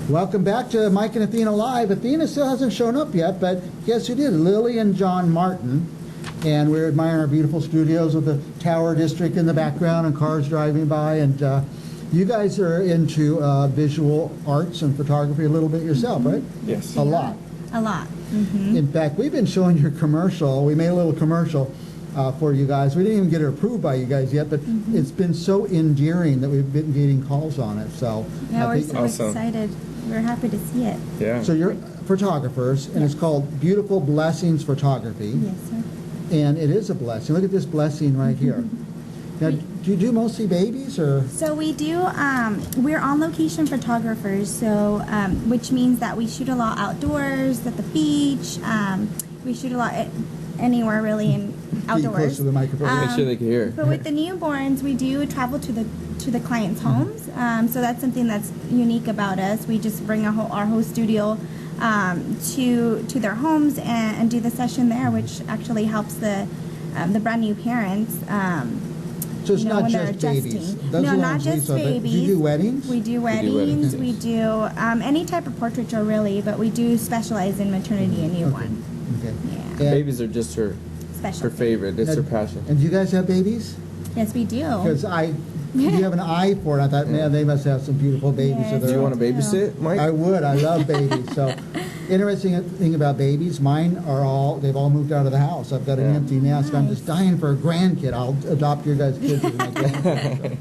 Welcome back to Mike and Athena Live. Athena still hasn't shown up yet, but guess who did? Lily and John Martin. And we're admiring our beautiful studios with the Tower District in the background and cars driving by. And you guys are into visual arts and photography a little bit yourself, right? Yes. A lot. A lot. Mm-hmm. In fact, we've been showing your commercial. We made a little commercial for you guys. We didn't even get it approved by you guys yet, but it's been so endearing that we've been getting calls on it. So Yeah, we're so Awesome. excited. We're happy to see it. Yeah. So you're photographers, and it's called Beautiful Blessings Photography. Yes, sir. And it is a blessing. Look at this blessing right here. Now, do you do mostly babies, or? So we do, we're on location photographers, so which means that we shoot a lot outdoors, at the beach. We shoot a lot anywhere really in Getting outdoors. close to the microphone. Make sure they can hear. But with the newborns, we do travel to the clients' homes. So that's something that's unique about us. We just bring our whole studio to their homes and do the session there, which actually helps the brand new parents. So it's not when they're just babies. adjusting. Those No, are the not ones we just saw, but babies. do you do weddings? We do weddings. weddings. We do any type of portraiture really, but we do specialize in maternity and newborn. Okay. Yeah. And, Babies are just her Special. favorite. It's her passion. and do you guys have babies? Yes, we do. Because you have an eye for it. I thought, man, they must have some beautiful babies Yes. of Do their you own. want to babysit, Mike? I would. I love babies. So, interesting thing about babies, mine are they've all moved out of the house. I've got an Yeah. empty nest. I'm just Nice. dying for a grandkid. I'll adopt your guys' kids as my grandkids.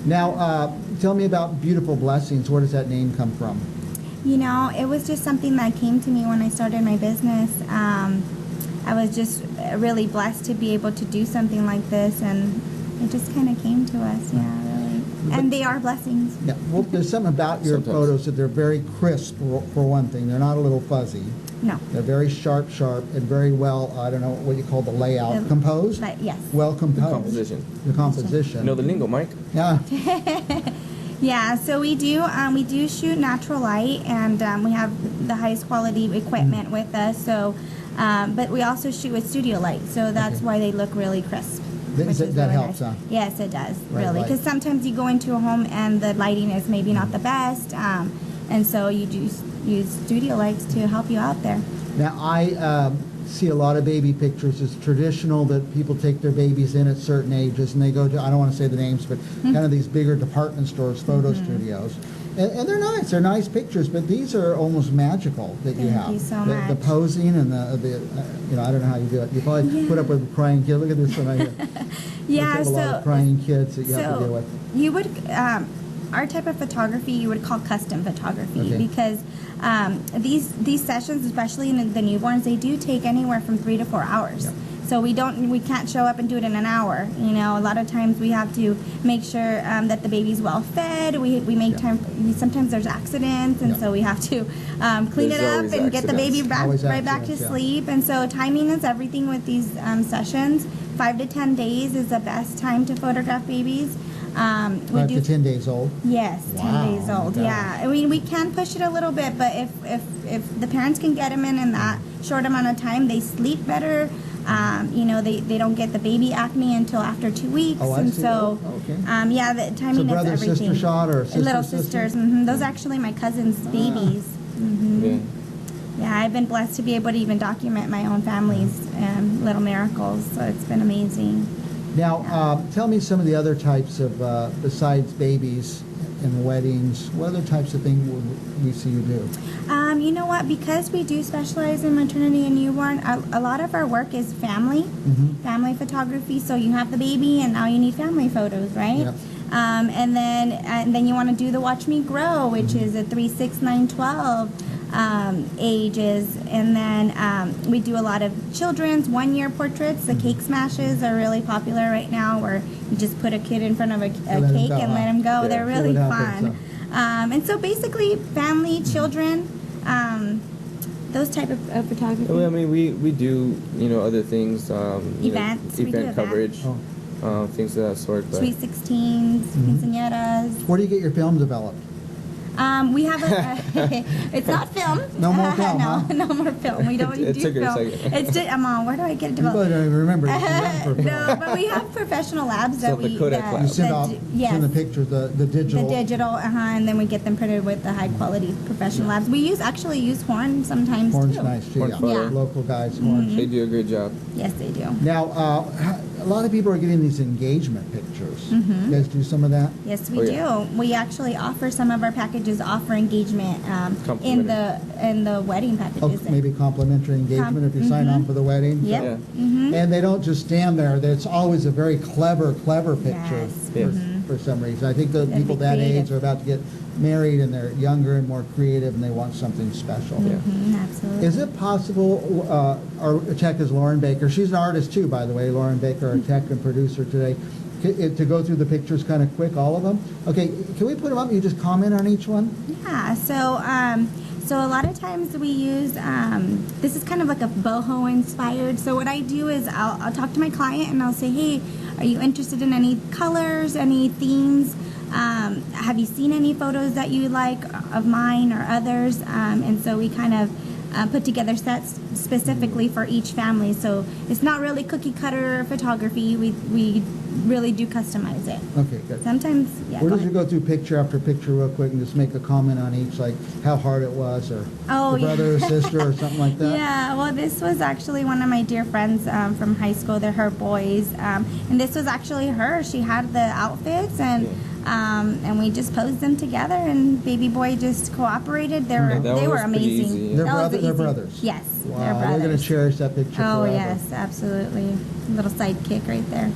Now, tell me about Beautiful Blessings. Where does that name come from? You know, it was just something that came to me when I started my business. I was just really blessed to be able to do something like this, and it just kind of came to us. Yeah, really. And they are blessings. Yeah, well, there's something about your Sometimes. photos that they're very crisp, for one thing. They're not a little fuzzy. No. They're very sharp, and very well, I don't know what you call the layout, composed? But yes. Well composed. Composition. The composition. You know the lingo, Mike? Yeah. Yeah, so we do shoot natural light, and we have the highest quality equipment with us. So, but we also shoot with studio light, so that's Okay. why they look really crisp. That- which is that really helps, nice. huh? Yes, it does, Right really, light. because sometimes you go into a home and the lighting is maybe not the best, and so you do use studio lights to help you out there. Now, I see a lot of baby pictures. It's traditional that people take their babies in at certain ages, and they go to, I don't want to say the names, but kind of these bigger department stores, photo studios. And they're nice. They're nice pictures, but these are almost magical that you Thank have. you so the much. posing and the I don't know how you do it. You probably put up with a crying kid. Look at this one right here. Yeah, There's a lot of so crying kids that you have to deal with. you would our type of photography you would call custom photography, Okay. because these sessions, especially in the newborns, they do take anywhere from 3 to 4 hours. Yep. So we can't show up and do it in an hour. You know, a lot of times we have to make sure that the baby's well fed. We make Yeah. time. Sometimes there's accidents, and Yeah. so we have to clean There's it up always and get the baby accidents. back Always right back to accidents, yeah. sleep. And so timing is everything with these sessions. 5 to 10 days is the best time to photograph babies. 5 to 10 days old. Yes, Wow, 10 days oh my old. God. Yeah, I mean we can push it a little bit, but if the parents can get them in that short amount of time, they sleep better. You know, they don't get the baby acne until after 2 weeks, Oh, I and see. so Oh, okay. yeah, the timing is brother, everything. sister shot or sister, little sister? sisters. Those are actually my cousin's babies. Yeah. Yeah, I've been blessed to be able to even document my own family's little miracles, so it's been amazing. Now, tell me some of the other types of, besides babies and weddings, what other types of things would we see you do? You know what? Because we do specialize in maternity and newborn, a lot of our work is family, family photography. So you have the baby, and now you need family photos, right? Yep. And then you want to do the Watch Me Grow, which is a 3, 6, 9, 12 ages, and then we do a lot of children's 1-year portraits. The cake smashes are really popular right now, where you just put a kid in front of a Let 'em cake go, and huh? let them go. Yeah. They're See really what happens, fun. And so basically, family, children, those type of photography. Well, I mean, we do, other things. Events. We do Event coverage, Oh. things of that sort. But Sweet 16s, quinceañeras. Where do you get your film developed? We have it's not film. No more film, no, huh? no more film. We don't It do took her a film. second. It's just, where do I get it You probably developed? don't even remember. It's written for No, film. but we have professional labs So that the we Kodak that, lab. You send that off, do- yes. send the pictures, the digital. The digital, and then we get them printed with the high quality professional labs. We actually use Horn sometimes Horn's too. nice too. Horn Yeah. photo. Yeah. Local guys, Horn. They do a great job. Yes, they do. Now, a lot of people are getting these engagement pictures. You guys do some of that? Yes, we Oh, yeah. do. We actually offer some of our packages offer engagement Complimentary. in the wedding Oh, packages. maybe complimentary engagement if you sign on for the wedding. Yep. Yeah. Mm-hmm. And they don't just stand there. It's always a very clever picture Yes. Yes. for some reason. I think the Gotta be people that age creative. are about to get married and they're younger and more creative and they want something special. Yeah. Absolutely. Is it possible, our tech is Lauren Baker. She's an artist too, by the way. Lauren Baker, our tech and producer today. To go through the pictures kind of quick, all of them? Okay, can we put them up? You just comment on each one? Yeah, so a lot of times we use, this is kind of like a boho inspired. So what I do is I'll talk to my client and I'll say, hey, are you interested in any colors, any themes? Have you seen any photos that you like of mine or others? And so we kind of put together sets specifically for each family. So it's not really cookie cutter photography. We really do customize it. Okay, good. Sometimes, yeah. Where go does you ahead. go through picture after picture real quick and just make a comment on each, like how hard it was or Oh, the brother or sister or something like that? Yeah, well, this was actually one of my dear friends from high school. They're her boys, and this was actually her. She had the outfits, and we just posed them together. And baby boy just cooperated. They were Yeah, that they one were was pretty amazing. easy, yeah. They're That was they're easy. brothers? Yes, they're Wow, we're brothers. going to cherish that picture Oh forever. yes, absolutely. Little sidekick right there.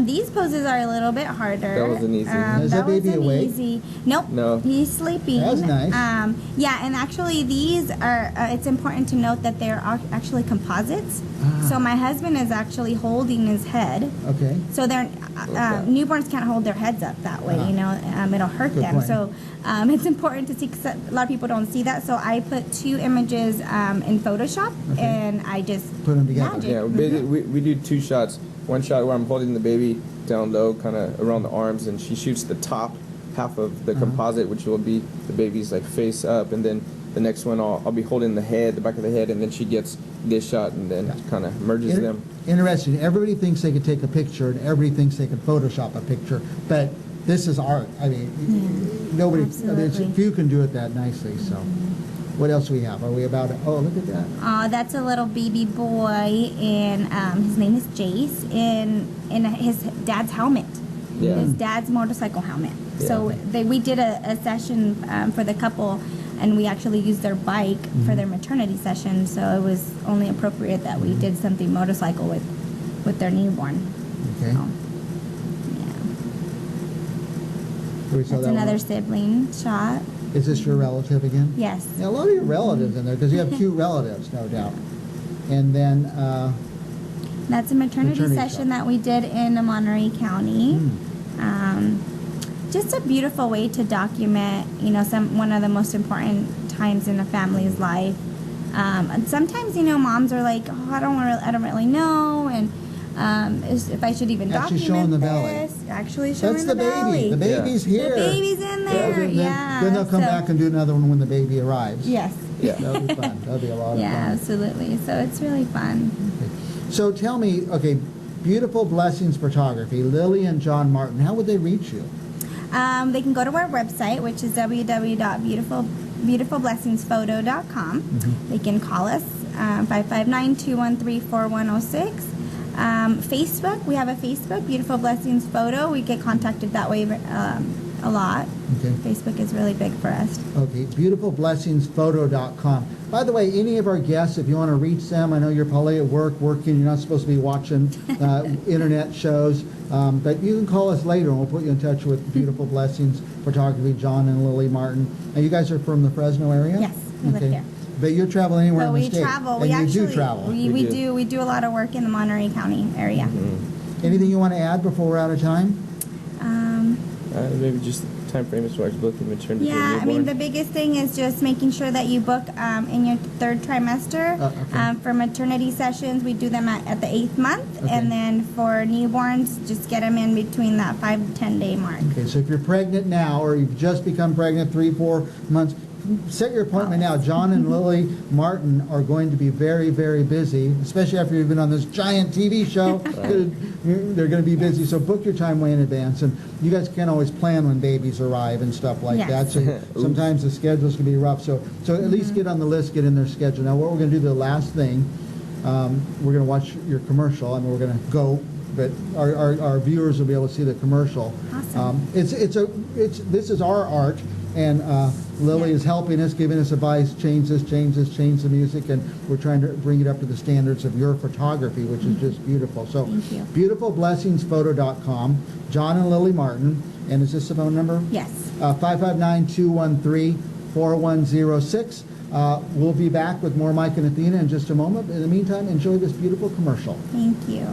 These poses are a little bit harder. That wasn't easy. Is that baby wasn't awake? easy. Nope. No. He's sleeping. That's nice. Yeah, and actually these are, it's important to note that they're actually composites. Ah. So my husband is actually holding his head. Okay. So they're, Okay. newborns can't hold their heads up that way, you know, it'll hurt Good them. point. So it's important to see, because a lot of people don't see that. So I put 2 images in Photoshop Okay. and I just Put 'em together. magic. Yeah, we do 2 shots. One shot where I'm holding the baby down low, kind of around the arms, and she shoots the top half of the composite, which will be the baby's like face up, and then the next one I'll be holding the head, the back of the head, and then she gets this shot, and then kind of merges them. Interesting. Everybody thinks they could take a picture and everybody thinks they could Photoshop a picture, but this is art. I mean, nobody, absolutely. few can do it that nicely, so. What else do we have? Are we about, oh, look at that. That's a little baby boy, and his name is Jace, in his dad's helmet. Yeah. His dad's motorcycle helmet. Yeah. So we did a session for the couple, and we actually used their bike for their maternity session. So it was only appropriate that we did something motorcycle with their newborn. Okay. So, yeah. We saw That's that another one. sibling shot. Is this your relative again? Yes. Yeah, a lot of your relatives in there, because you have cute relatives, no doubt. And then, That's a maternity Maternity session shot. that we did in Monterey County. Just a beautiful way to document, you know, one of the most important times in a family's life. And sometimes, you know, moms are like, oh, I don't really know, and if I should even Actually document showing the this. belly. Actually showing that's the baby. belly. The baby's here. The baby's in there. Then- Yeah. Then they'll come So- back and do another one when the baby arrives. Yes. Yeah. That'll be fun. That'll be a lot of Yeah, fun. absolutely. So it's really fun. So tell me, okay, Beautiful Blessings Photography, Lily and John Martin, how would they reach you? They can go to our website, which is www.beautifulblessingsphoto.com. They can call us 559-213-4106. Facebook, we have a Facebook, Beautiful Blessings Photo. We get contacted that way a lot. Okay. Facebook is really big for us. Okay, beautifulblessingsphoto.com. By the way, any of our guests, if you want to reach them, I know you're probably at work, working, you're not supposed to be watching internet shows, but you can call us later and we'll put you in touch with Beautiful Blessings Photography, John and Lily Martin. And you guys are from the Fresno area? Yes, we live here. But you travel anywhere So in the we state. travel. And We you actually do travel. we do a lot of work in the Monterey County area. Anything you want to add before we're out of time? Maybe just time frame as far as booking maternity for Yeah, I mean, newborn? the biggest thing is just making sure that you book in your third trimester. Okay. For maternity sessions, we do them at the 8th month. Okay. And then for newborns, just get them in between that 5 to 10 day mark. Okay, so if you're pregnant now, or you've just become pregnant 3-4 months, set your appointment now. John and Lily Martin are going to be very, very busy, especially after you've been on this giant TV show. They're going to be busy, so book your time way in advance. And you guys can't always plan when babies arrive and stuff like Yes. that. So sometimes the schedules can be rough. So at least get on the list, get in their schedule. Now, what we're going to do, the last thing, we're going to watch your commercial. I mean, we're going to go, but our viewers will be able to see the commercial. Awesome. This is our art, and Lily Yeah. is helping us, giving us advice, change this, change the music, and we're trying to bring it up to the standards of your photography, which is just beautiful. So, Thank you. beautifulblessingsphoto.com, John and Lily Martin, and is this the phone number? Yes. 559-213-4106. We'll be back with more Mike and Athena in just a moment. In the meantime, enjoy this beautiful commercial. Thank you.